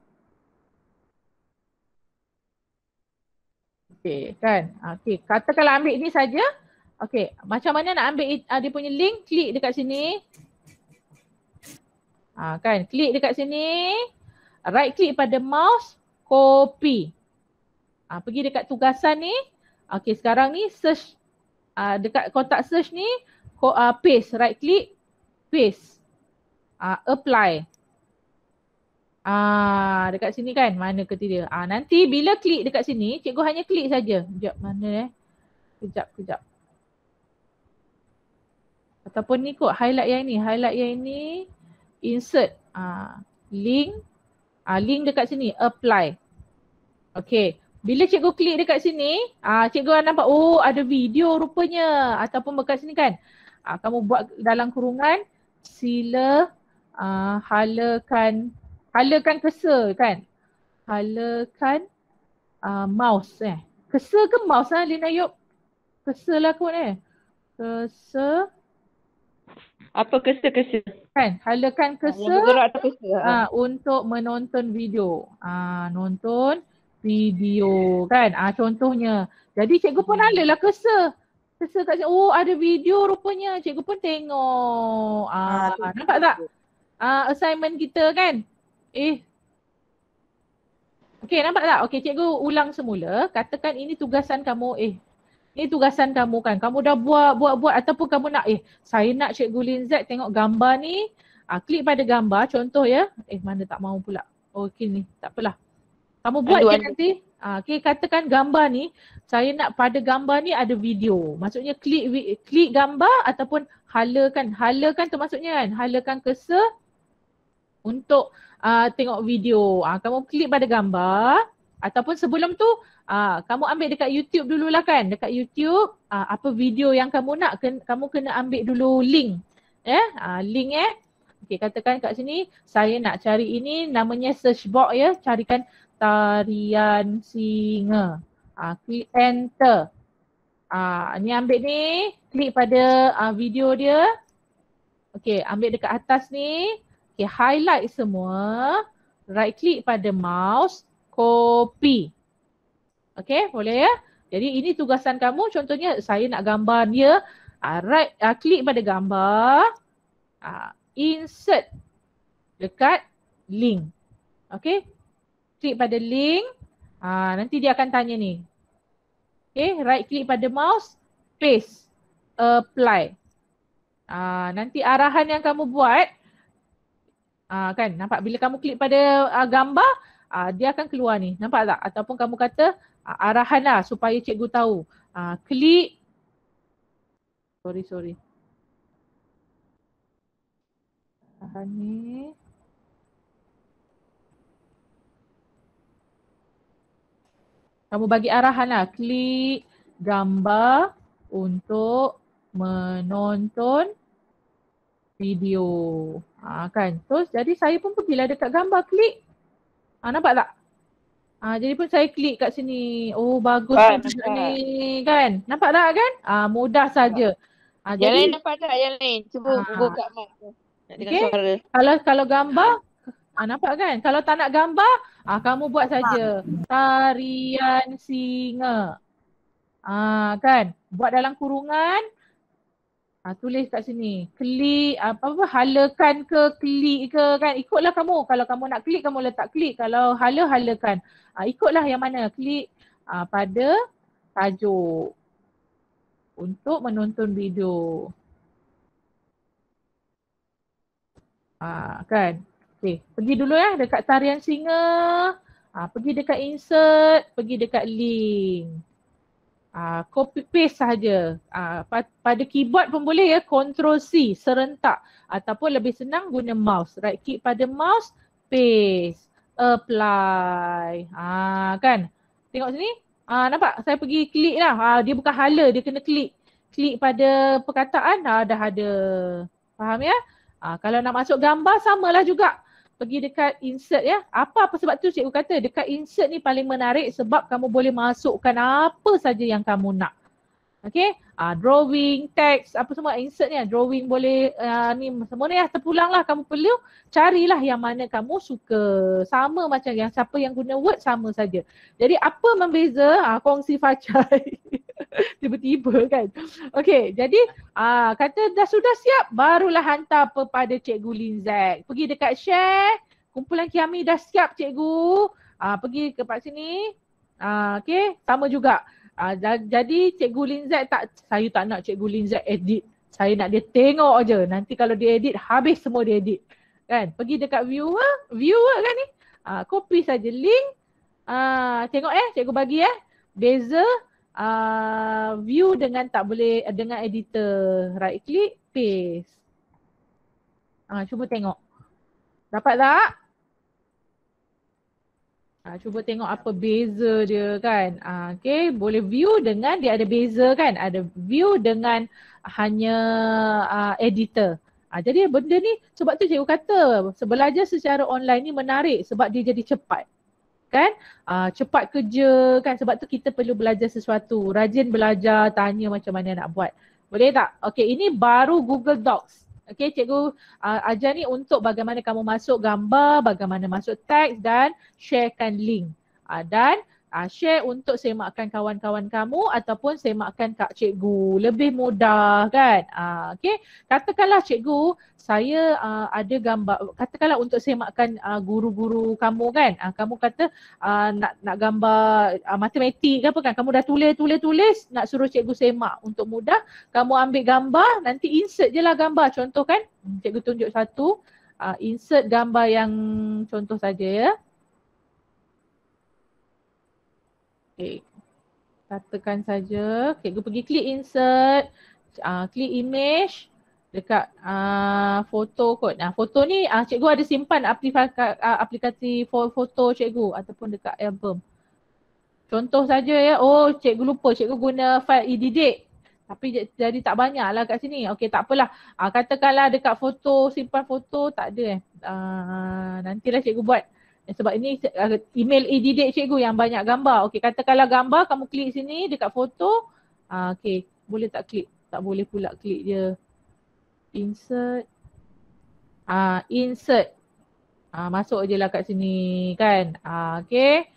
Okay kan. Okay, katakanlah ambil ni saja. Okay, macam mana nak ambil dia punya link. Klik dekat sini. Kan, klik dekat sini, right click pada mouse, copy. Pergi dekat tugasan ni. Okay, sekarang ni search, dekat kotak search ni, paste, right click, paste. Apply. Dekat sini kan, mana ke tidak. Nanti bila klik dekat sini, cikgu hanya klik saja. Sekejap, mana Kejap. Ataupun ni kot, highlight yang ini. Insert link dekat sini, apply. Okay, bila cikgu klik dekat sini, cikgu nampak ada video rupanya ataupun dekat sini kan. Kamu buat dalam kurungan, sila halakan cursor kan. Halakan mouse Cursor ke mouse Lina Yop? Cursor lah kot Cursor. Apa cursor? Kan, halakan cursor untuk menonton video. Nonton video kan. Contohnya. Jadi cikgu pun halalah cursor. Cursor kat sini. Ada video rupanya. Cikgu pun tengok. Nampak tak? Assignment kita kan. Okay, nampak tak? Okay, cikgu ulang semula. Katakan ini tugasan kamu. Ini tugasan kamu kan. Kamu dah buat ataupun kamu nak saya nak Cikgu Linzat tengok gambar ni. Klik pada gambar contoh ya. Mana tak mau pula. Okay ni, tak apalah. Kamu buat je nanti. Okay, katakan gambar ni, saya nak pada gambar ni ada video. Maksudnya klik gambar ataupun halakan. Halakan tu maksudnya kan. Halakan cursor untuk tengok video. Kamu klik pada gambar ataupun sebelum tu kamu ambil dekat YouTube dululah kan. Dekat YouTube apa video yang kamu nak, kamu kena ambil dulu link. Link Okay, katakan kat sini saya nak cari ini, namanya search box ya. Carikan tarian singa. Klik enter. Ni ambil ni, klik pada video dia. Okey, ambil dekat atas ni. Okey, highlight semua. Right click pada mouse, copy. Okey, boleh ya? Jadi ini tugasan kamu, contohnya saya nak gambar dia. Klik pada gambar. Insert dekat link. Okey, klik pada link. Nanti dia akan tanya ni. Okay, right click pada mouse, paste, apply. Nanti arahan yang kamu buat, kan nampak bila kamu klik pada gambar, dia akan keluar ni. Nampak tak? Ataupun kamu kata arahan lah supaya cikgu tahu. Klik, sorry. Arahan ni. Kamu bagi arahan lah, klik gambar untuk menonton video. Kan? Terus jadi saya pun pergilah dekat gambar, klik. Nampak tak? Jadi pun saya klik kat sini. Oh bagus ni kan? Nampak tak kan? Mudah saja. Yang lain nampak tak yang lain? Cuba buka mat tu. Nak dengar suara. Kalau gambar, nampak kan? Kalau tak nak gambar, kamu buat saja. Tarian singa. Kan? Buat dalam kurungan. Tulis kat sini. Klik, halakan ke, klik ke kan. Ikutlah kamu. Kalau kamu nak klik, kamu letak klik. Kalau halakan. Ikutlah yang mana. Klik pada tajuk. Untuk menonton video. Kan? Okay. Pergi dulu ya dekat tarian singa. Pergi dekat insert. Pergi dekat link. Copy paste sahaja. Pada keyboard pun boleh ya, Ctrl C serentak ataupun lebih senang guna mouse. Right click pada mouse, paste, apply. Kan? Tengok sini. Nampak? Saya pergi klik lah. Dia bukan hala, dia kena klik. Klik pada perkataan dah ada. Faham ya? Kalau nak masuk gambar samalah juga. Pergi dekat insert ya. Apa sebab tu cikgu kata dekat insert ni paling menarik sebab kamu boleh masukkan apa saja yang kamu nak. Okay. Drawing, text, apa semua insert ni. Drawing boleh ni semua ni terpulang lah. Kamu perlu carilah yang mana kamu suka. Sama macam yang siapa yang guna Word sama saja. Jadi apa membeza? Kongsi facai. Tiba-tiba kan. Okay, jadi kata dah sudah siap, barulah hantar kepada Cikgu Linzek. Pergi dekat share, kumpulan Kiami dah siap cikgu. Pergi ke sini. Okay, sama juga. Jadi Cikgu Linzek saya tak nak Cikgu Linzek edit. Saya nak dia tengok aja. Nanti kalau dia edit, habis semua dia edit. Kan? Pergi dekat viewer kan ni. Copy saja link. Tengok cikgu bagi beza view dengan tak boleh dengan editor. Right click, paste. Cuba tengok. Dapat tak? Cuba tengok apa beza dia kan. Okay, boleh view dengan dia ada beza kan. Ada view dengan hanya editor. Jadi benda ni sebab tu cikgu kata belajar secara online ni menarik sebab dia jadi cepat. Kan? Cepat kerja kan, sebab tu kita perlu belajar sesuatu. Rajin belajar, tanya macam mana nak buat. Boleh tak? Okay, ini baru Google Docs. Okay, cikgu ajar ni untuk bagaimana kamu masuk gambar, bagaimana masuk teks dan sharekan link. Dan share untuk semakkan kawan-kawan kamu ataupun semakkan kak cikgu. Lebih mudah kan? Okay, katakanlah cikgu saya ada gambar, katakanlah untuk semakkan guru-guru kamu kan. Kamu kata nak gambar matematik ke apa kan. Kamu dah tulis, nak suruh cikgu semak untuk mudah. Kamu ambil gambar, nanti insert je lah gambar. Contoh kan, cikgu tunjuk satu. Insert gambar yang contoh saja ya. Okay. Katakan saja, cikgu pergi klik insert, klik image dekat foto kot. Foto ni cikgu ada simpan aplikasi foto cikgu ataupun dekat album. Contoh saja ya, cikgu lupa, cikgu guna file edidik. Tapi jadi tak banyak lah kat sini. Okey, tak apalah. Katakanlah dekat foto, simpan foto tak ada nantilah cikgu buat. Sebab ini email edidik cikgu yang banyak gambar. Okey, katakanlah gambar, kamu klik sini dekat foto. Okay, boleh tak klik? Tak boleh pula klik je. Insert. Insert. Masuk je lah kat sini kan. Okay.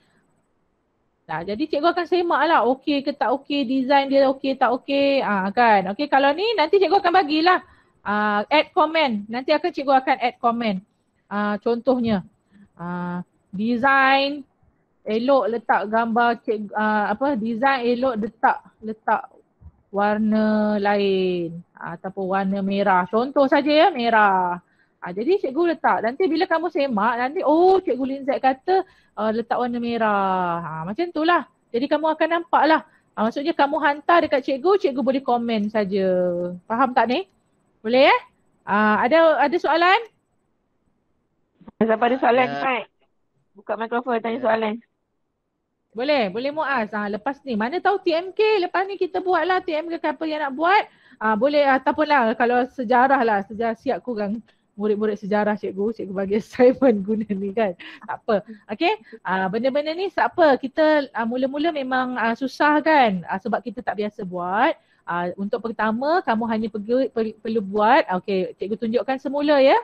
Nah, jadi cikgu akan semak lah okey ke tak okey, design dia okey tak okey. Kan. Okey, kalau ni nanti cikgu akan bagilah add comment. Nanti cikgu akan add comment. Contohnya design elok letak gambar design elok letak warna lain ataupun warna merah. Contoh saja ya, merah. Jadi cikgu letak. Nanti bila kamu semak, nanti cikgu Linzat kata letak warna merah. Macam tu lah. Jadi kamu akan nampak lah. Maksudnya kamu hantar dekat cikgu, cikgu boleh komen saja. Faham tak ni? Boleh ya? Ada soalan? Siapa ada soalan, Mat? Buka mikrofon tanya soalan. Boleh Muaz. Lepas ni mana tahu TMK, lepas ni kita buat lah TMK apa yang nak buat. Boleh ataupun lah kalau sejarah lah, sejarah siap kurang murid-murid sejarah cikgu bagi assignment guna ni kan. Tak apa. Okey. Benda-benda ni tak apa. Kita mula-mula memang susah kan sebab kita tak biasa buat. Untuk pertama kamu hanya perlu buat. Okey, cikgu tunjukkan semula ya.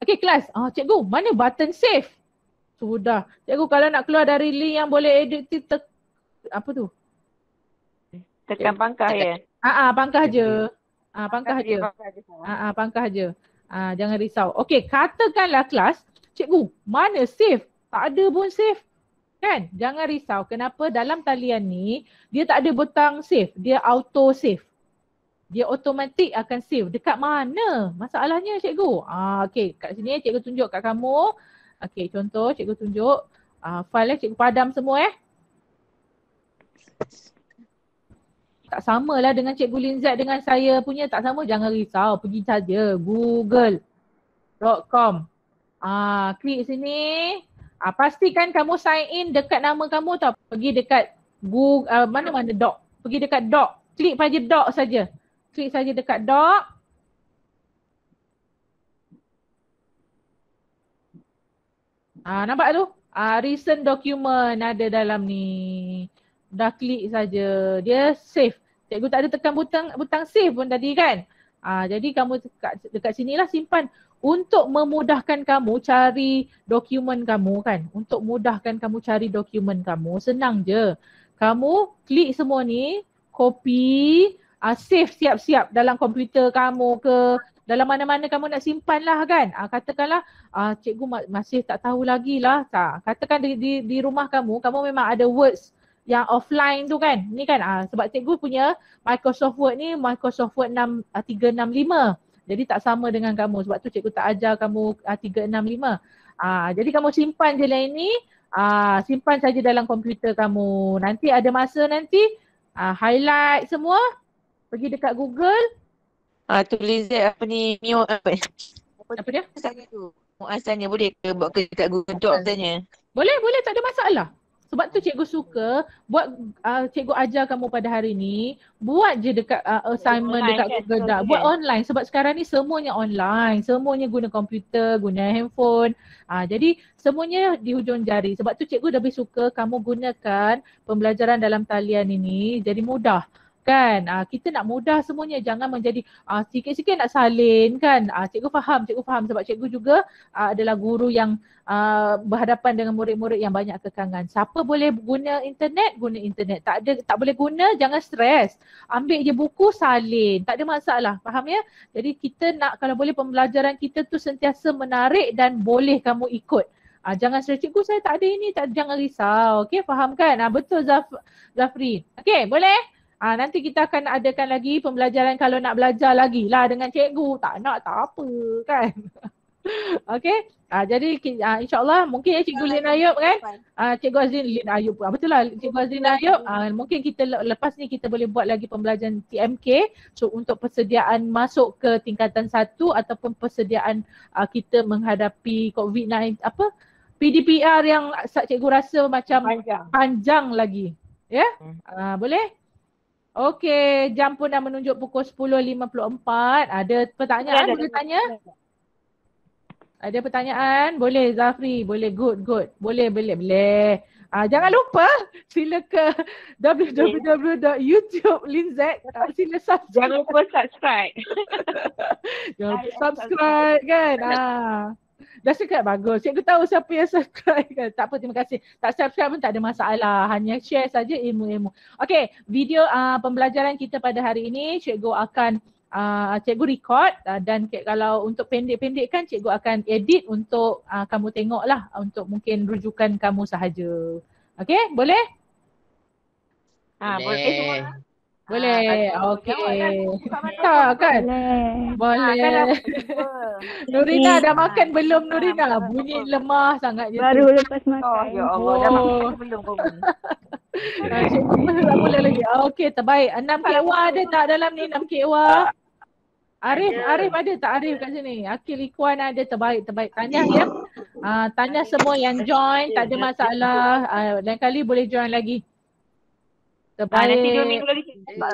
Okey kelas. Cikgu, mana button save? Sudah. Cikgu kalau nak keluar dari link yang boleh edit apa tu? Tekan pangkah ya? Pangkah je. Pangkah je. Jangan risau. Okey, katakanlah kelas, cikgu, mana save? Tak ada pun save. Kan? Jangan risau. Kenapa? Dalam talian ni, dia tak ada butang save. Dia auto save. Dia automatik akan save. Dekat mana? Masalahnya cikgu. Okey, kat sini cikgu tunjuk kat kamu. Okey, contoh cikgu tunjuk file cikgu padam semua Tak samalah dengan cikgu Linzat dengan saya punya, tak sama. Jangan risau, pergi saja google.com. Klik sini. Pastikan kamu sign in dekat nama kamu tau. Pergi dekat Google, mana-mana doc. Pergi dekat doc. Klik saja doc saja. Klik saja dekat doc. Nampak tu? Recent document ada dalam ni. Dah klik saja. Dia save. Cikgu tak ada tekan butang save pun tadi kan. Jadi kamu dekat sinilah simpan. Untuk memudahkan kamu cari dokumen kamu kan. Untuk mudahkan kamu cari dokumen kamu. Senang je. Kamu klik semua ni. Copy. Save siap-siap dalam komputer kamu ke. Dalam mana-mana kamu nak simpan lah kan. Katakanlah cikgu masih tak tahu lagi lah. Katakan di rumah kamu memang ada words yang offline tu kan. Ni kan sebab cikgu punya Microsoft Word ni Microsoft Word 365. Jadi tak sama dengan kamu. Sebab tu cikgu tak ajar kamu 365. Jadi kamu simpan je lah ini. Simpan saja dalam komputer kamu. Nanti ada masa nanti highlight semua. Pergi dekat Google. Tulis apa ni, mute apa dia? Asalnya tu. Asalnya boleh ke buat kerja kat Google Docs asalnya? Boleh, tak ada masalah. Sebab tu cikgu suka buat cikgu ajar kamu pada hari ni, buat je dekat assignment online, dekat Google Docs. Buat online sebab sekarang ni semuanya online. Semuanya guna komputer, guna handphone. Jadi semuanya di hujung jari. Sebab tu cikgu lebih suka kamu gunakan pembelajaran dalam talian ini jadi mudah. Kan kita nak mudah semuanya, jangan menjadi sikit-sikit nak salin kan. Cikgu faham sebab cikgu juga adalah guru yang berhadapan dengan murid-murid yang banyak kekangan. Siapa boleh guna internet, tak boleh guna, jangan stres. Ambil je buku, salin, tak ada masalah. Faham ya? Jadi kita nak kalau boleh pembelajaran kita tu sentiasa menarik dan boleh kamu ikut. Jangan stres, cikgu saya tak ada ini, jangan risau. Okey, faham kan? Betul Zafri. Okey, boleh? Nanti kita akan adakan lagi pembelajaran kalau nak belajar lagi lah dengan cikgu. Tak nak tak apa kan. Okey. Jadi insyaAllah mungkin Cikgu Lin Ayub kan. Cikgu Azrin Lin Ayub. Betul lah Cikgu Azrin Ayub. Mungkin kita lepas ni kita boleh buat lagi pembelajaran TMK. So untuk persediaan masuk ke tingkatan 1 ataupun persediaan kita menghadapi COVID-19 PDPR yang cikgu rasa macam panjang lagi. Ya? Boleh? Okey, jam pun dah menunjuk pukul 10.54. Ada pertanyaan boleh tanya? Ada pertanyaan? Boleh Zafri, boleh good. Boleh. Jangan lupa sila ke www.youtube Linzek. Sila subscribe. Jangan lupa subscribe. Jangan lupa subscribe kan. Dah subscribe bagus. Cikgu tahu siapa yang subscribe kan. Tak apa, terima kasih. Tak subscribe pun tak ada masalah. Hanya share saja ilmu-ilmu. Okey, video pembelajaran kita pada hari ini cikgu akan cikgu record dan kalau untuk pendek-pendek kan cikgu akan edit untuk kamu tengok lah untuk mungkin rujukan kamu sahaja. Okey, boleh? Boleh semua. Boleh. Okey. Tak kan? Boleh. Nurina dah makan belum Nurina? Bunyi lemah sangat je. Baru lepas makan. Oh ya Allah, dah makan belum kau ni? Cikgu tak boleh lagi. Okey, terbaik. 6 KW ada tak dalam ni 6 KW? Arif ada tak Arif kat sini? Akil Ikhwan ada, terbaik. Tanya ya. Tanya semua yang join, tak ada masalah. Lain kali boleh join lagi. Terbaik. Nanti 2 minggu lagi kita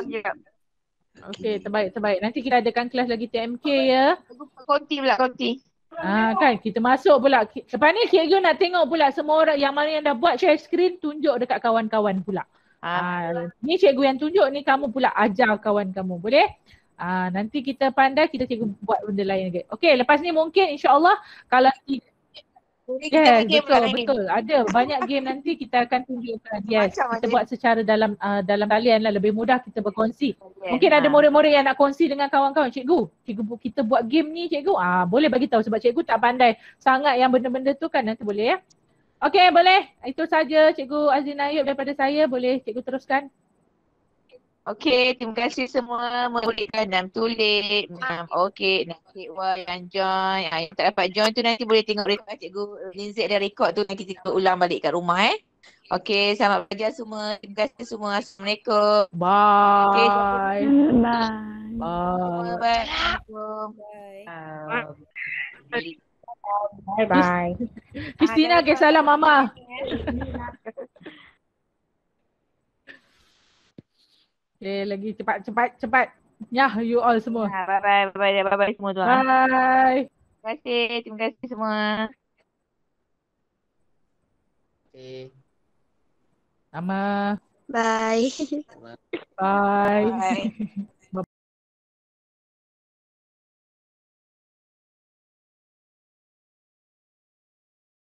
Okey, terbaik. Nanti kita adakan kelas lagi TMK ya. konti. Kan kita masuk pula. Lepas ni cikgu nak tengok pula semua orang yang mana yang dah buat share screen tunjuk dekat kawan-kawan pula. Ni cikgu yang tunjuk ni, kamu pula ajar kawan kamu. Boleh? Nanti kita pandai, cikgu buat benda lain lagi. Okey, lepas ni mungkin insya-Allah kalau betul. Ada banyak game nanti kita akan tunjukkan. Yes, kita buat secara dalam talian lah, lebih mudah kita berkongsi. Mungkin ada murid-murid yang nak kongsi dengan kawan-kawan. Cikgu kita buat game ni cikgu. Boleh bagi tahu sebab cikgu tak pandai sangat yang benda-benda tu kan, nanti boleh ya. Okey, boleh. Itu saja Cikgu Azlina Ayub daripada saya. Boleh cikgu teruskan. Okey, terima kasih semua murid-murid dan tulis. Okey, nanti yang join. Yang tak dapat join tu nanti boleh tengok record cikgu Linzek ada record tu, nanti kita ulang balik kat rumah Okey, selamat belajar semua. Terima kasih semua. Assalamualaikum. Bye. Okay. Bye. Bye. Christina, ke salam mama. Okay, lagi cepat. Ya, you all semua. Bye semua tuan. Bye. Terima kasih semua. Okay. Sama. Bye. Bye.